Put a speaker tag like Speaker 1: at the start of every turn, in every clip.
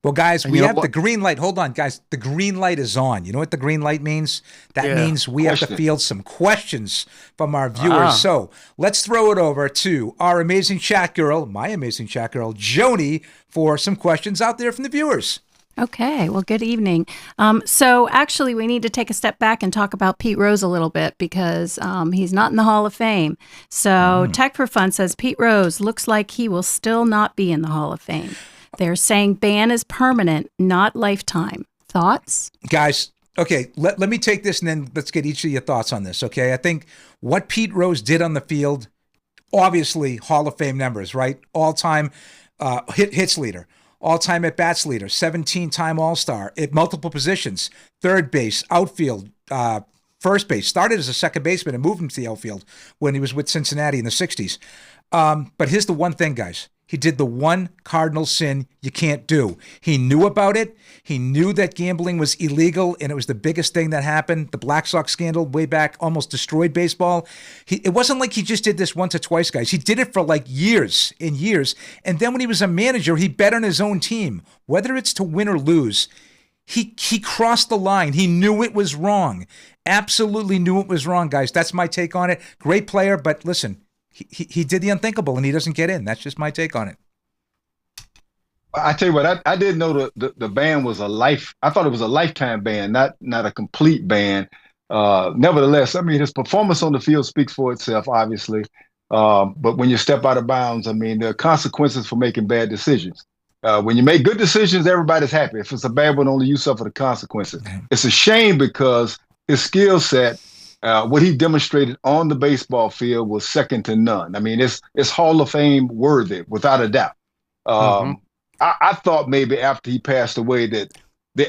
Speaker 1: Well, guys,
Speaker 2: And
Speaker 1: we
Speaker 2: you know
Speaker 1: have the
Speaker 2: what?
Speaker 1: green light. Hold on, guys. The green light is on. You know what the green light means? That
Speaker 2: Yeah.
Speaker 1: means we have to
Speaker 3: Question.
Speaker 1: field some questions from our viewers.
Speaker 2: Ah.
Speaker 1: So let's throw it over to our amazing chat girl, my amazing chat girl, Joni, for some questions out there from the viewers.
Speaker 4: Okay, well, good evening. So actually, we need to take a step back and talk about Pete Rose a little bit because he's not in the Hall of Fame. So Tech for Fun says Pete Rose looks like he will still not be in the Hall of Fame. They're saying ban is permanent, not lifetime. Thoughts?
Speaker 1: Guys, okay, let me take this and then let's get each of your thoughts on this, okay? I think what Pete Rose did on the field, obviously Hall of Fame numbers, right? All-time hits leader, all-time at-bats leader, 17-time All-Star at multiple positions, third base, outfield, first base. Started as a second baseman and moved him to the outfield when he was with Cincinnati in the 60s. But here's the one thing, guys. He did the one cardinal sin you can't do. He knew about it. He knew that gambling was illegal, and it was the biggest thing that happened. The Black Sox scandal way back almost destroyed baseball. It wasn't like he just did this once or twice, guys. He did it for like years and years. And then when he was a manager, he bet on his own team. Whether it's to win or lose, he crossed the line. He knew it was wrong. Absolutely knew it was wrong, guys. That's my take on it. Great player, but listen, he did the unthinkable, and he doesn't get in. That's just my take on it.
Speaker 3: I tell you what, I didn't know the ban was a life. I thought it was a lifetime ban, not a complete ban. Nevertheless, I mean, his performance on the field speaks for itself, obviously. But when you step out of bounds, I mean, there are consequences for making bad decisions. When you make good decisions, everybody's happy. If it's a bad one, only you suffer the consequences. It's a shame because his skill set, what he demonstrated on the baseball field was second to none. I mean, it's Hall of Fame worthy, without a doubt. I thought maybe after he passed away that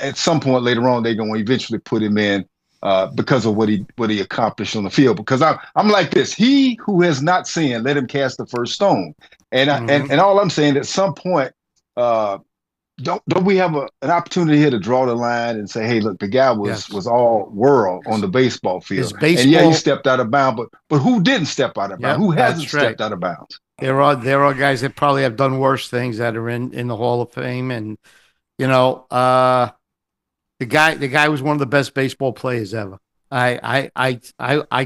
Speaker 3: at some point later on they're going to eventually put him in because of what he accomplished on the field. Because I'm like this: he who has not sinned, let him cast the first stone. And and all I'm saying, at some point, don't we have an opportunity here to draw the line and say, hey, look, the guy was all world on the baseball field. And yeah, he stepped out of bounds, but who didn't step out of bounds? Who hasn't stepped out of bounds?
Speaker 2: There are guys that probably have done worse things that are in the Hall of Fame, and you know, the guy was one of the best baseball players ever. I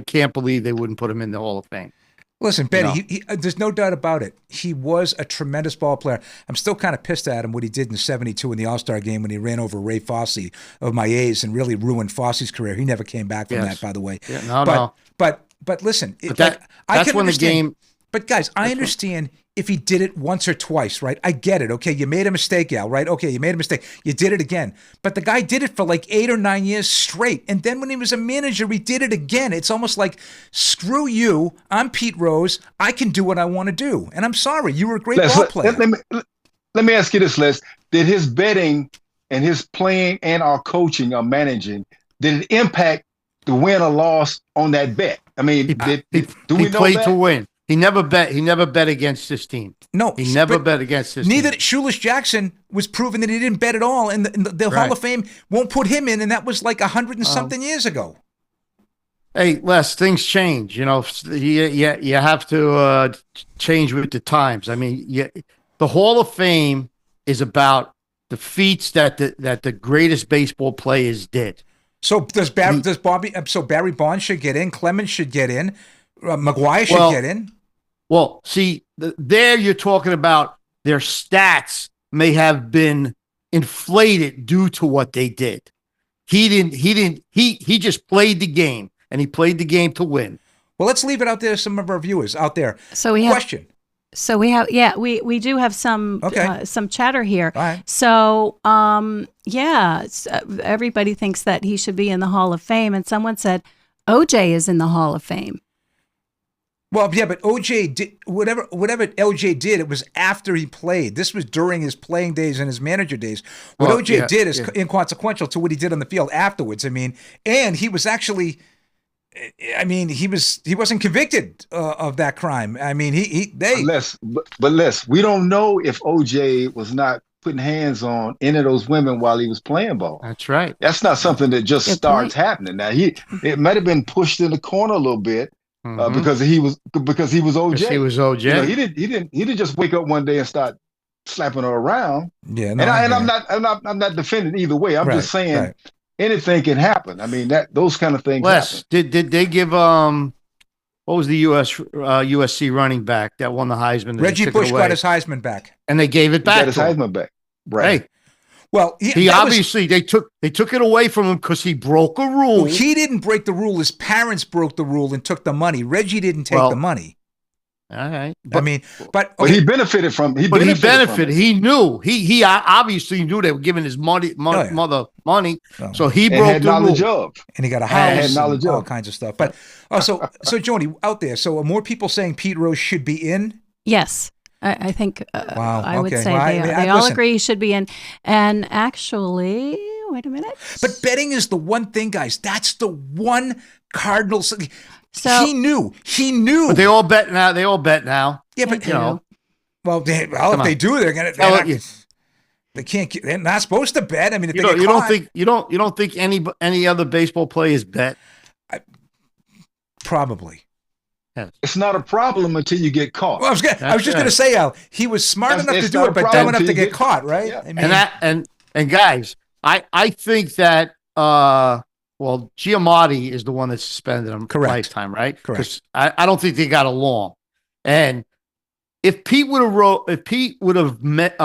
Speaker 2: can't believe they wouldn't put him in the Hall of Fame.
Speaker 1: Listen, Benny, there's no doubt about it. He was a tremendous ball player. I'm still kind of pissed at him what he did in '72 in the All-Star game when he ran over Ray Fosse of my A's and really ruined Fosse's career. He never came back from that, by the way.
Speaker 2: Yeah,
Speaker 1: But listen,
Speaker 2: that's when the game.
Speaker 1: But guys, I understand if he did it once or twice, right? I get it. Okay, you made a mistake, Al, right? Okay, you made a mistake. You did it again. But the guy did it for like 8 or 9 years straight. And then when he was a manager, he did it again. It's almost like, screw you. I'm Pete Rose. I can do what I want to do. And I'm sorry. You were a great ball player.
Speaker 3: Let me ask you this, Les. Did his betting and his playing and our coaching or managing, did it impact the win or loss on that bet? I mean, do we know
Speaker 2: played
Speaker 3: that?
Speaker 2: to win. He never bet against his team.
Speaker 1: No,
Speaker 2: he never bet against his
Speaker 1: neither
Speaker 2: team.
Speaker 1: Shoeless Jackson was proven that he didn't bet at all, and the Hall of Fame won't put him in, and that was like 100 and something years ago.
Speaker 2: Hey, Les, things change. You know, you have to change with the times. I mean, the Hall of Fame is about the feats that the greatest baseball players did.
Speaker 1: So Barry Bonds should get in. Clemens should get in. McGuire should get in.
Speaker 2: Well, see, there you're talking about their stats may have been inflated due to what they did. He didn't. He just played the game, and he played the game to win.
Speaker 1: Well, let's leave it out there to some of our viewers out there.
Speaker 4: So we do have some chatter here.
Speaker 1: All right.
Speaker 4: So everybody thinks that he should be in the Hall of Fame, and someone said OJ is in the Hall of Fame.
Speaker 1: Well, yeah, but OJ did whatever OJ did. It was after he played. This was during his playing days and his manager days. What OJ did is inconsequential to what he did on the field afterwards. I mean, and he was actually, he wasn't convicted of that crime. I mean,
Speaker 3: Les, we don't know if OJ was not putting hands on any of those women while he was playing ball.
Speaker 2: That's right.
Speaker 3: That's not something that just starts happening. Now it might have been pushed in the corner a little bit. Because he was OJ.
Speaker 2: He was OJ.
Speaker 3: You know, he didn't just wake up one day and start slapping her around.
Speaker 1: Yeah, no,
Speaker 3: And
Speaker 1: I hear
Speaker 3: I'm
Speaker 1: you.
Speaker 3: I'm not defending either way. I'm
Speaker 1: Right,
Speaker 3: just saying
Speaker 1: right.
Speaker 3: anything can happen. I mean, that those kind of things happen.
Speaker 2: Les, did they give what was the USC running back that won the Heisman? that they
Speaker 1: Reggie
Speaker 2: took it
Speaker 1: Bush
Speaker 2: away?
Speaker 1: got his Heisman back.
Speaker 2: and they gave it
Speaker 3: He got
Speaker 2: back
Speaker 3: his
Speaker 2: to him.
Speaker 3: Heisman back. Right.
Speaker 2: Hey,
Speaker 1: Well,
Speaker 2: he
Speaker 1: that was-
Speaker 2: obviously they took it away from him because he broke a rule.
Speaker 1: well, he didn't break the rule. His parents broke the rule and took the money. Reggie didn't take
Speaker 2: Well,
Speaker 1: the money.
Speaker 2: All right,
Speaker 1: I mean, but
Speaker 3: But he benefited from.
Speaker 2: But he benefited. He knew. He obviously knew they were giving his mother money,
Speaker 1: Oh.
Speaker 2: so he
Speaker 3: and
Speaker 2: broke
Speaker 3: had
Speaker 2: the
Speaker 3: knowledge
Speaker 2: rule.
Speaker 3: of.
Speaker 1: and he got a
Speaker 3: had
Speaker 1: house
Speaker 3: knowledge
Speaker 1: and all
Speaker 3: of.
Speaker 1: kinds of stuff. But so Joni, out there, so are more people saying Pete Rose should be in?
Speaker 4: Yes. I think
Speaker 1: Wow,
Speaker 4: I would
Speaker 1: okay.
Speaker 4: say
Speaker 1: Well, I
Speaker 4: they,
Speaker 1: mean,
Speaker 4: they all
Speaker 1: listen.
Speaker 4: agree he should be in. And actually, wait a minute.
Speaker 1: But betting is the one thing, guys. That's the one cardinal.
Speaker 4: So-
Speaker 1: he knew.
Speaker 2: But they all bet now. They all bet now.
Speaker 1: Yeah,
Speaker 4: They
Speaker 1: but
Speaker 2: You know,
Speaker 1: well, if
Speaker 2: on.
Speaker 1: they do, they're gonna.
Speaker 2: Well,
Speaker 1: Not,
Speaker 2: yeah.
Speaker 1: they can't. They're not supposed to bet. I mean, if
Speaker 2: you
Speaker 1: they
Speaker 2: don't,
Speaker 1: get
Speaker 2: you don't
Speaker 1: caught,
Speaker 2: think you don't think any other baseball players bet?
Speaker 1: probably.
Speaker 3: It's not a problem until you get caught.
Speaker 1: Well, I was just
Speaker 2: That's
Speaker 1: going to
Speaker 2: right.
Speaker 1: say, Al, he was smart
Speaker 3: That's-
Speaker 1: enough to
Speaker 3: it's
Speaker 1: do
Speaker 3: not
Speaker 1: it,
Speaker 3: a
Speaker 1: but
Speaker 3: problem
Speaker 1: dumb enough
Speaker 3: till
Speaker 1: to
Speaker 3: you
Speaker 1: get
Speaker 3: get-
Speaker 1: caught, right?
Speaker 3: Yeah.
Speaker 1: I mean,
Speaker 2: And guys, I think that well, Giamatti is the one that suspended him
Speaker 1: Correct.
Speaker 2: lifetime, right?
Speaker 1: Correct.
Speaker 2: 'Cause I don't think they got along. And if Pete would have met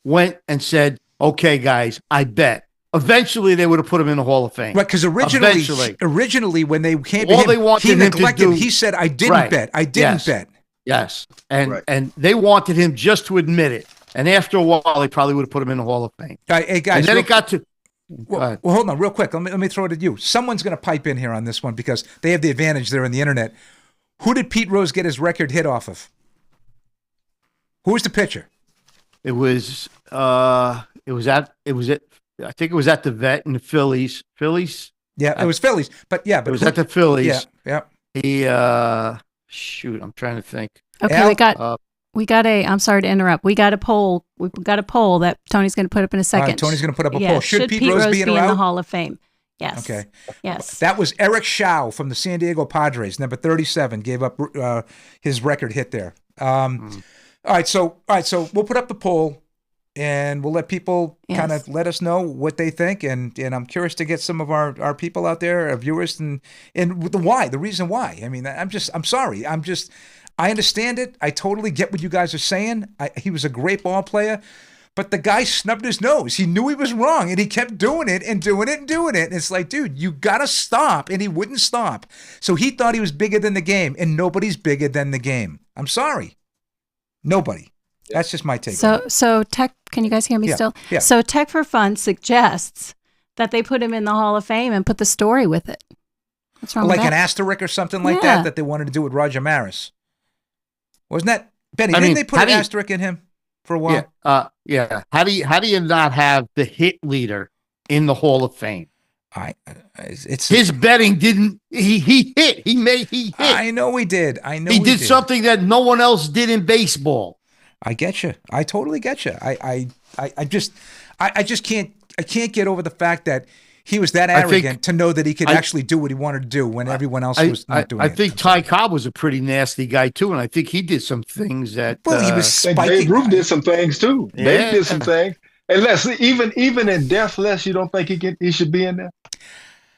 Speaker 2: went and said, "Okay, guys, I bet," eventually they would have put him in the Hall of Fame.
Speaker 1: right? Because
Speaker 2: Eventually.
Speaker 1: originally, when they came
Speaker 2: All
Speaker 1: to him,
Speaker 2: they wanted
Speaker 1: he
Speaker 2: him to
Speaker 1: neglected.
Speaker 2: do-
Speaker 1: He said, "I didn't
Speaker 2: Right.
Speaker 1: bet. I didn't
Speaker 2: Yes.
Speaker 1: bet."
Speaker 2: Yes, and
Speaker 3: Right.
Speaker 2: and they wanted him just to admit it. And after a while, they probably would have put him in the Hall of Fame.
Speaker 1: Hey, guys,
Speaker 2: And then
Speaker 1: real-
Speaker 2: it got to. Go
Speaker 1: Well,
Speaker 2: ahead.
Speaker 1: well, hold on, real quick. Let me throw it at you. Someone's going to pipe in here on this one because they have the advantage there on the internet. Who did Pete Rose get his record hit off of? Who was the pitcher?
Speaker 2: It was I think it was at the Vet in the Phillies.
Speaker 1: Yeah, it was Phillies. But yeah,
Speaker 2: It
Speaker 1: but
Speaker 2: was
Speaker 1: who-
Speaker 2: at the Phillies.
Speaker 1: Yeah, yeah.
Speaker 2: He shoot, I'm trying to think.
Speaker 4: Okay,
Speaker 1: Al,
Speaker 4: we got a. I'm sorry to interrupt. We got a poll. We've got a poll that Tony's going to put up in a
Speaker 1: All
Speaker 4: second.
Speaker 1: right, Tony's going to put up a
Speaker 4: Yeah,
Speaker 1: poll. Should Pete Rose be in or
Speaker 4: the
Speaker 1: out?
Speaker 4: Hall of Fame? Yes.
Speaker 1: Okay.
Speaker 4: Yes.
Speaker 1: That was Eric Shaw from the San Diego Padres, number 37, gave up his record hit there. All right, so we'll put up the poll, and we'll let people
Speaker 4: Yes.
Speaker 1: kind of let us know what they think, and I'm curious to get some of our people out there, our viewers, and the reason why. I mean, I'm sorry, I understand it. I totally get what you guys are saying. He was a great ball player. But the guy snubbed his nose. He knew he was wrong, and he kept doing it and doing it and doing it. And it's like, dude, you got to stop. And he wouldn't stop. So he thought he was bigger than the game, and nobody's bigger than the game. I'm sorry. Nobody. That's just my take. on it.
Speaker 4: So Tech, can you guys hear me
Speaker 1: Yeah,
Speaker 4: still?
Speaker 1: yeah.
Speaker 4: So Tech for Fun suggests that they put him in the Hall of Fame and put the story with it. What's wrong
Speaker 1: Like
Speaker 4: with
Speaker 1: an
Speaker 4: that?
Speaker 1: asterisk or something like
Speaker 4: Yeah.
Speaker 1: that they wanted to do with Roger Maris. Wasn't that, Benny,
Speaker 2: I
Speaker 1: didn't
Speaker 2: mean,
Speaker 1: they put
Speaker 2: how
Speaker 1: an
Speaker 2: do you-
Speaker 1: asterisk in him for a while?
Speaker 2: Yeah. How do you not have the hit leader in the Hall of Fame?
Speaker 1: It's
Speaker 2: His betting didn't. He hit. He hit.
Speaker 1: I know he did. I know
Speaker 2: He did something that no one else did in baseball.
Speaker 1: I get you. I totally get you. I just can't get over the fact that he was that
Speaker 2: I think-
Speaker 1: arrogant to know that he could
Speaker 2: I-
Speaker 1: actually do what he wanted to do when everyone else was not doing
Speaker 2: I
Speaker 1: it.
Speaker 2: think Ty Cobb was a pretty nasty guy too, and I think he did some things that.
Speaker 1: Well, he was
Speaker 3: And
Speaker 1: spiking.
Speaker 3: Babe Ruth did some things too.
Speaker 2: Yeah.
Speaker 3: Babe did some things. And Les, even in death, Les, you don't think he should be in there?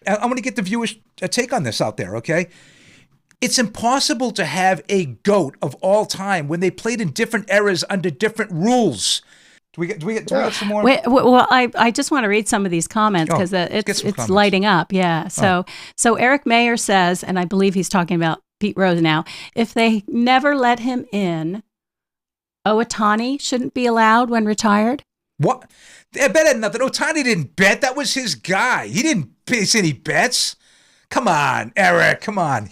Speaker 1: I want to get the viewers' take on this out there, okay? It's impossible to have a GOAT of all time when they played in different eras under different rules. Do we get some more?
Speaker 4: Well, I just want to read some of these comments because
Speaker 1: let's get
Speaker 4: it's
Speaker 1: some comments.
Speaker 4: lighting up. Yeah. So Eric Mayer says, and I believe he's talking about Pete Rose now. If they never let him in, Owatani shouldn't be allowed when retired.
Speaker 1: What? I bet had nothing. Otani didn't bet. That was his guy. He didn't place any bets. Come on, Eric. Come on.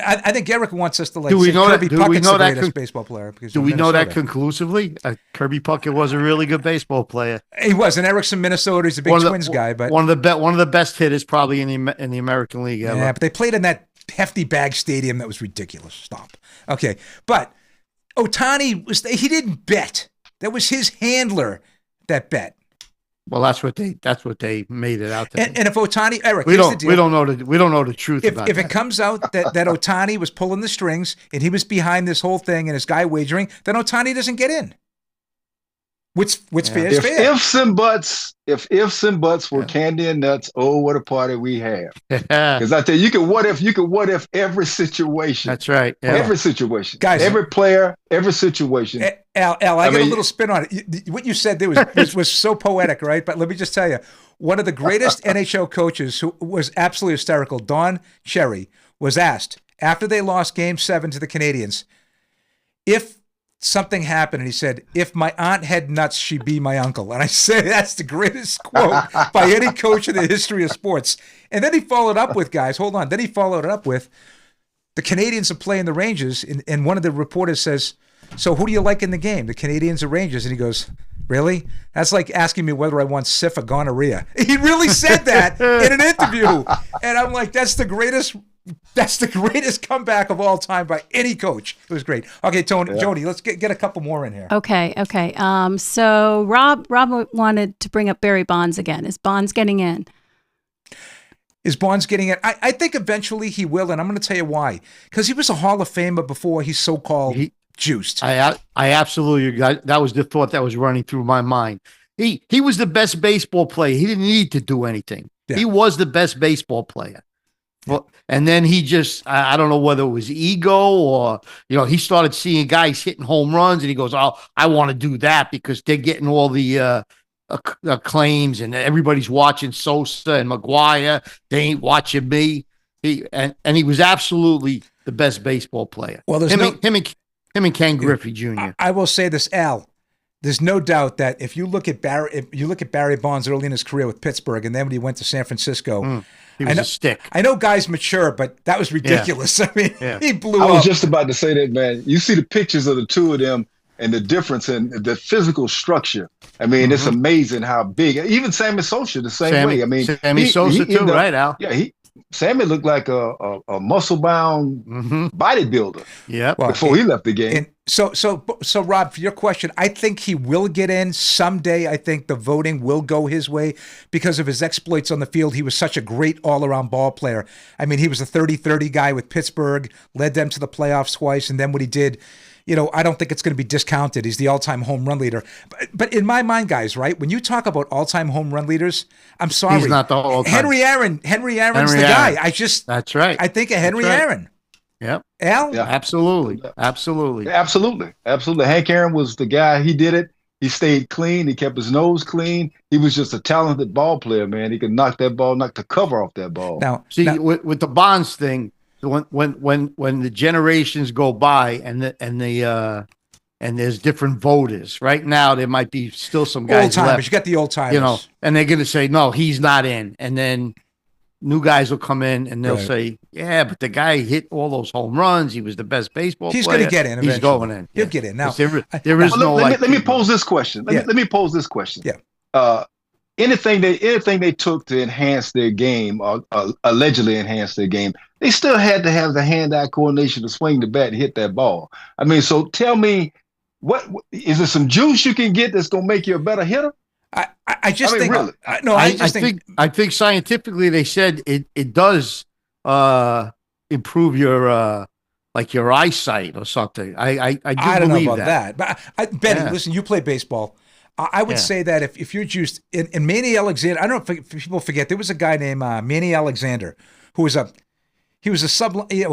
Speaker 1: I think Eric wants us to like
Speaker 2: Do we
Speaker 1: say
Speaker 2: know that-
Speaker 1: Kirby
Speaker 2: do we
Speaker 1: Puckett's
Speaker 2: know
Speaker 1: the
Speaker 2: that
Speaker 1: greatest
Speaker 2: con-
Speaker 1: baseball player. Because
Speaker 2: Do
Speaker 1: of
Speaker 2: we know that
Speaker 1: Minnesota.
Speaker 2: conclusively? Kirby Puckett was a really good baseball player.
Speaker 1: He was. And Eric's from Minnesota. He's a big Twins guy. But
Speaker 2: one of the best hitters probably in the American League ever.
Speaker 1: yeah, but they played in that hefty bag stadium that was ridiculous. Stop. Okay, but Otani he didn't bet. That was his handler that bet.
Speaker 2: Well, that's what they made it out to.
Speaker 1: And if Otani, Eric,
Speaker 2: we
Speaker 1: here's the deal.
Speaker 2: don't know the truth about
Speaker 1: If
Speaker 2: that.
Speaker 1: it comes out that Otani was pulling the strings and he was behind this whole thing and his guy wagering, then Otani doesn't get in. What's fair is
Speaker 3: If
Speaker 1: fair.
Speaker 3: ifs and buts were candy and nuts, oh, what a party we have. Because I tell you, you could what if every situation.
Speaker 2: That's right. Yeah.
Speaker 3: Every situation.
Speaker 1: Guys.
Speaker 3: Every player, every situation.
Speaker 1: Al, I got a
Speaker 3: mean-
Speaker 1: little spin on it. What you said there was so poetic, right? But let me just tell you, one of the greatest NHL coaches who was absolutely hysterical, Don Cherry, was asked after they lost Game 7 to the Canadiens if something happened, and he said, "If my aunt had nuts, she'd be my uncle." And I say that's the greatest quote by any coach in the history of sports. And then he followed up with, guys, hold on. Then he followed it up with, the Canadiens are playing the Rangers, and one of the reporters says, "So who do you like in the game, the Canadiens or Rangers?" And he goes, "Really? That's like asking me whether I want syph or gonorrhea." He really said that in an interview. And I'm like, that's the greatest comeback of all time by any coach. It was great. Okay, Jody, let's get a couple more in here.
Speaker 4: Okay. So Rob wanted to bring up Barry Bonds again. Is Bonds getting in?
Speaker 1: Is Bonds getting it? I think eventually he will, and I'm going to tell you why. Because he was a Hall of Famer before he's so-called juiced.
Speaker 2: I absolutely got that. Was the thought that was running through my mind. He was the best baseball player. He didn't need to do anything.
Speaker 1: Yeah.
Speaker 2: He was the best baseball player. Well, and then he just, I don't know whether it was ego or, he started seeing guys hitting home runs and he goes, "Oh, I want to do that because they're getting all the claims and everybody's watching Sosa and McGuire. They ain't watching me." He was absolutely the best baseball player.
Speaker 1: Well, there's
Speaker 2: him and Ken Griffey Jr.
Speaker 1: I will say this, Al. There's no doubt that if you look at Barry Bonds early in his career with Pittsburgh, and then when he went to San Francisco,
Speaker 2: He was a stick.
Speaker 1: I know guys mature, but that was ridiculous. I mean, he blew up.
Speaker 3: I was just about to say that, man. You see the pictures of the two of them and the difference in the physical structure. I mean, it's amazing how big. Even Sammy Sosa the same way. I mean,
Speaker 2: Sammy Sosa too, right, Al?
Speaker 3: Yeah, Sammy looked like a muscle-bound bodybuilder.
Speaker 2: Yeah,
Speaker 3: before he left the game.
Speaker 1: And so Rob, for your question, I think he will get in someday. I think the voting will go his way because of his exploits on the field. He was such a great all-around ball player. I mean, he was a 30-30 guy with Pittsburgh, led them to the playoffs twice, and then what he did, I don't think it's going to be discounted. He's the all-time home run leader. But in my mind, guys, right, when you talk about all-time home run leaders, I'm sorry.
Speaker 2: He's not the all-time.
Speaker 1: Henry Aaron's the guy.
Speaker 2: That's right.
Speaker 1: I think of Henry Aaron.
Speaker 2: Yep.
Speaker 1: Al?
Speaker 3: Yeah.
Speaker 2: Absolutely.
Speaker 3: Hank Aaron was the guy. He did it. He stayed clean. He kept his nose clean. He was just a talented ball player, man. He could knock the cover off that ball.
Speaker 1: Now,
Speaker 2: with the Bonds thing, when the generations go by and there's different voters. Right now, there might be still some guys
Speaker 1: old timers.
Speaker 2: left,
Speaker 1: You got the old timers.
Speaker 2: and they're going to say, "No, he's not in," and then new guys will come in and they'll
Speaker 1: Right.
Speaker 2: say, "Yeah, but the guy hit all those home runs. He was the best baseball
Speaker 1: He's
Speaker 2: player."
Speaker 1: going to get in eventually.
Speaker 2: He's going in.
Speaker 1: He'll get in. Now,
Speaker 2: There is no.
Speaker 3: Let me pose this question. Let me pose this question.
Speaker 1: Yeah.
Speaker 3: Anything they took to enhance their game or allegedly enhance their game, they still had to have the hand-eye coordination to swing the bat and hit that ball. I mean, so tell me, what is there some juice you can get that's going to make you a better hitter?
Speaker 1: I just think
Speaker 3: really?
Speaker 2: I think scientifically they said it does improve your your eyesight or something. I
Speaker 1: don't know
Speaker 2: believe
Speaker 1: about that. But Benny,
Speaker 2: Yeah.
Speaker 1: listen, you play baseball. I would say that if you're juiced, in Manny Alexander, I don't know if people forget, there was a guy named Manny Alexander who was he was a sub, he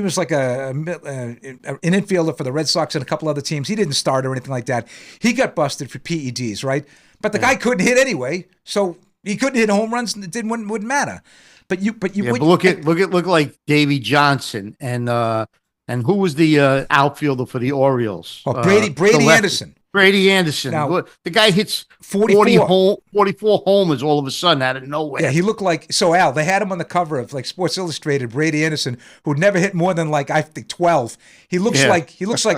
Speaker 1: was like an infielder for the Red Sox and a couple other teams. He didn't start or anything like that. He got busted for PEDs, right? But the guy couldn't hit anyway, so he couldn't hit home runs. And it wouldn't matter. But
Speaker 2: look like Davey Johnson and who was the outfielder for the Orioles?
Speaker 1: Brady Anderson.
Speaker 2: Brady Anderson.
Speaker 1: Now,
Speaker 2: the guy hits
Speaker 1: 44
Speaker 2: homers all of a sudden out of nowhere.
Speaker 1: Yeah, he looked like, so Al, they had him on the cover of like Sports Illustrated, Brady Anderson, who'd never hit more than like, I think 12. He looks like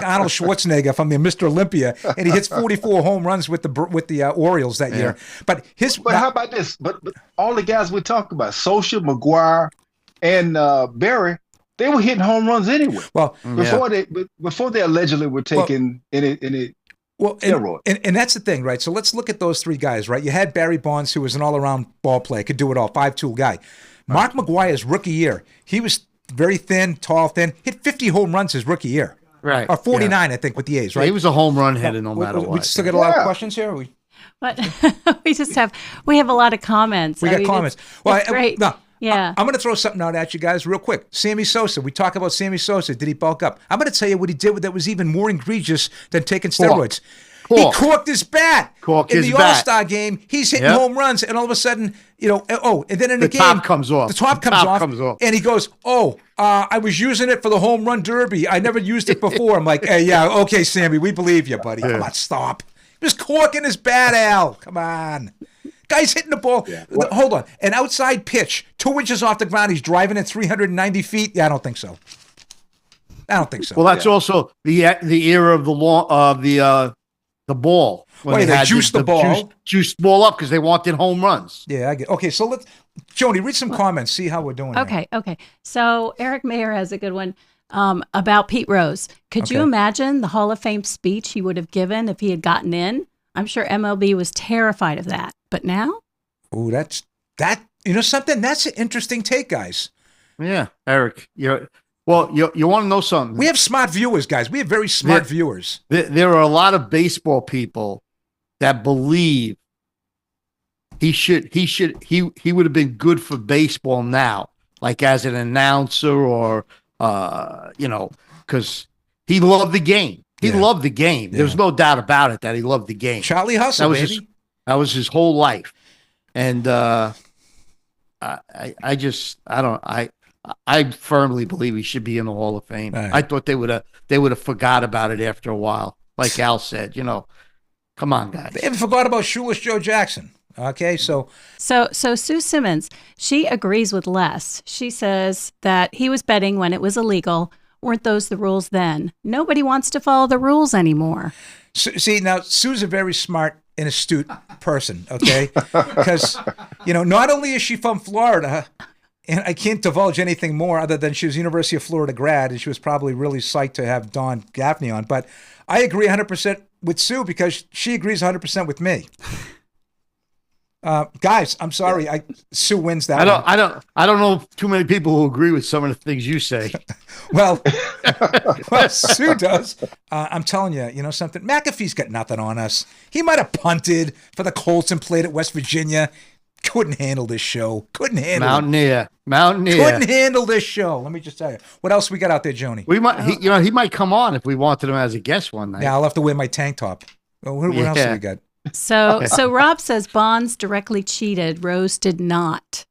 Speaker 1: Arnold Schwarzenegger from the Mr. Olympia, and he hits 44 home runs with the Orioles that year. But
Speaker 3: how about this? But all the guys we talked about, Sosa, McGuire, and Barry, they were hitting home runs anyway.
Speaker 1: Well,
Speaker 3: before they allegedly were taking any.
Speaker 1: Well, and that's the thing, right? So let's look at those three guys, right? You had Barry Bonds, who was an all-around ball player, could do it all, 5'2" guy. Mark McGuire's rookie year, he was very thin, tall, thin, hit 50 home runs his rookie year.
Speaker 2: Right.
Speaker 1: Or 49, I think, with the A's,
Speaker 2: So
Speaker 1: right?
Speaker 2: he was a home run hitter no matter
Speaker 1: we
Speaker 2: what.
Speaker 1: still got a lot of
Speaker 3: Yeah.
Speaker 1: questions here.
Speaker 4: But we have a lot of comments.
Speaker 1: We got comments. Well,
Speaker 4: It's great.
Speaker 1: No,
Speaker 4: Yeah.
Speaker 1: I'm going to throw something out at you guys real quick. Sammy Sosa. We talk about Sammy Sosa. Did he bulk up? I'm going to tell you what he did that was even more egregious than taking steroids. He
Speaker 2: Cork.
Speaker 1: corked his bat.
Speaker 2: Corked
Speaker 1: in
Speaker 2: his
Speaker 1: the
Speaker 2: bat.
Speaker 1: All-Star game. He's hitting
Speaker 2: Yep.
Speaker 1: home runs, and all of a sudden, and then in the
Speaker 2: The
Speaker 1: game,
Speaker 2: top comes off.
Speaker 1: The top
Speaker 2: The
Speaker 1: comes
Speaker 2: top
Speaker 1: off,
Speaker 2: comes off.
Speaker 1: and he goes, I was using it for the home run derby. I never used it before. I'm like, hey, yeah, okay, Sammy, we believe you, buddy. Come on, stop. He was corking his bat, Al. Come on. Guy's hitting the ball.
Speaker 3: Yeah.
Speaker 1: Hold on. An outside pitch, 2 inches off the ground. He's driving it 390 feet. Yeah, I don't think so.
Speaker 2: Well, that's also the era of the ball. When
Speaker 1: Wait, they
Speaker 2: had
Speaker 1: juiced the ball?
Speaker 2: Juiced the ball up because they wanted home runs.
Speaker 1: Yeah, I get. Okay, so Joni, read some comments. See how we're doing. here.
Speaker 4: Okay. So Eric Mayer has a good one about Pete Rose. Could you
Speaker 1: Okay.
Speaker 4: imagine the Hall of Fame speech he would have given if he had gotten in? I'm sure MLB was terrified of that. But now?
Speaker 1: Ooh, that. You know something? That's an interesting take, guys.
Speaker 2: Yeah, Eric. You want to know something?
Speaker 1: We have smart viewers, guys. We have very smart
Speaker 2: Yeah.
Speaker 1: viewers.
Speaker 2: There are a lot of baseball people that believe he would have been good for baseball now, like as an announcer or because he loved the game. He
Speaker 1: Yeah.
Speaker 2: loved the game. There's no doubt about it that he loved the game.
Speaker 1: Charlie Hustle,
Speaker 2: That was
Speaker 1: baby.
Speaker 2: that was his whole life, and I firmly believe he should be in the Hall of Fame.
Speaker 1: Right.
Speaker 2: I thought they would have forgot about it after a while, like Al said. Come on, guys.
Speaker 1: They even forgot about Shoeless Joe Jackson. Okay, so
Speaker 4: So Sue Simmons, she agrees with Les. She says that he was betting when it was illegal. Weren't those the rules then? Nobody wants to follow the rules anymore.
Speaker 1: see now Sue's a very smart and astute person. Okay, because not only is she from Florida. And I can't divulge anything more other than she was University of Florida grad, and she was probably really psyched to have Don Gaffney on. But I agree 100% with Sue because she agrees 100% with me. Guys, I'm sorry, Sue wins that.
Speaker 2: I don't know too many people who agree with some of the things you say.
Speaker 1: Well, Sue does. I'm telling you, something. McAfee's got nothing on us. He might have punted for the Colts and played at West Virginia. Couldn't handle this show. Couldn't handle it.
Speaker 2: Mountaineer.
Speaker 1: Couldn't handle this show. Let me just tell you. What else we got out there, Joni?
Speaker 2: He might come on if we wanted him as a guest one night.
Speaker 1: Yeah, I'll have to wear my tank top. What else do we got?
Speaker 4: So Rob says Bonds directly cheated. Rose did not.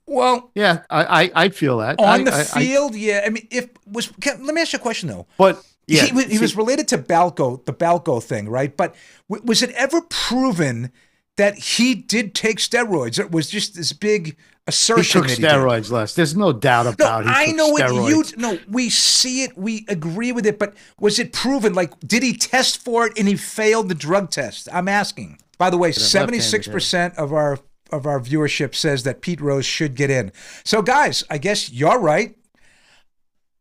Speaker 1: Well,
Speaker 2: Yeah, I feel that
Speaker 1: on the field, yeah. I mean, let me ask you a question though.
Speaker 2: but yeah,
Speaker 1: he was related to Balco, the Balco thing, right? But was it ever proven that he did take steroids? It was just this big
Speaker 2: he
Speaker 1: assertion
Speaker 2: took
Speaker 1: that he did.
Speaker 2: steroids, Les. There's no doubt
Speaker 1: No,
Speaker 2: about it.
Speaker 1: I
Speaker 2: He took
Speaker 1: know
Speaker 2: steroids.
Speaker 1: No, we see it, we agree with it, but was it proven? Like, did he test for it and he failed the drug test? I'm asking. By the way, 76% of our viewership says that Pete Rose should get in. So, guys, I guess you're right.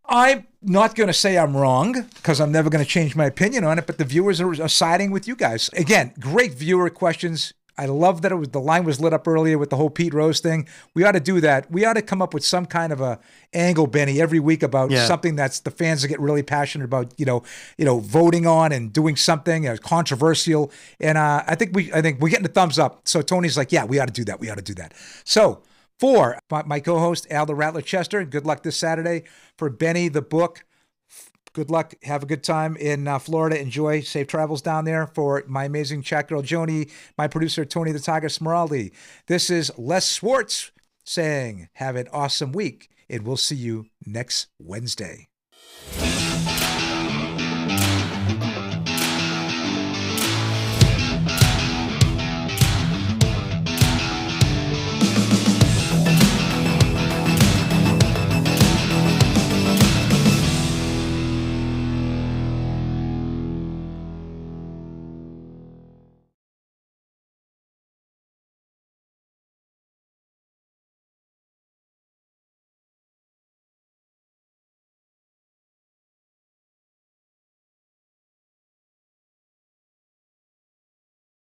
Speaker 1: I'm not going to say I'm wrong because I'm never going to change my opinion on it, but the viewers are siding with you guys. Again, great viewer questions. I love that the line was lit up earlier with the whole Pete Rose thing. We ought to do that. We ought to come up with some kind of a angle, Benny, every week about something that's the fans that get really passionate about, voting on and doing something controversial. And I think we're getting the thumbs up. So Tony's like, yeah, we ought to do that. We ought to do that. So for my co-host, Al the Rattler Chester, good luck this Saturday. For Benny, the book, good luck. Have a good time in Florida. Enjoy. Safe travels down there. For my amazing chat girl, Joni, my producer, Tony the Tiger Smeraldi. This is Les Swartz saying, have an awesome week, and we'll see you next Wednesday.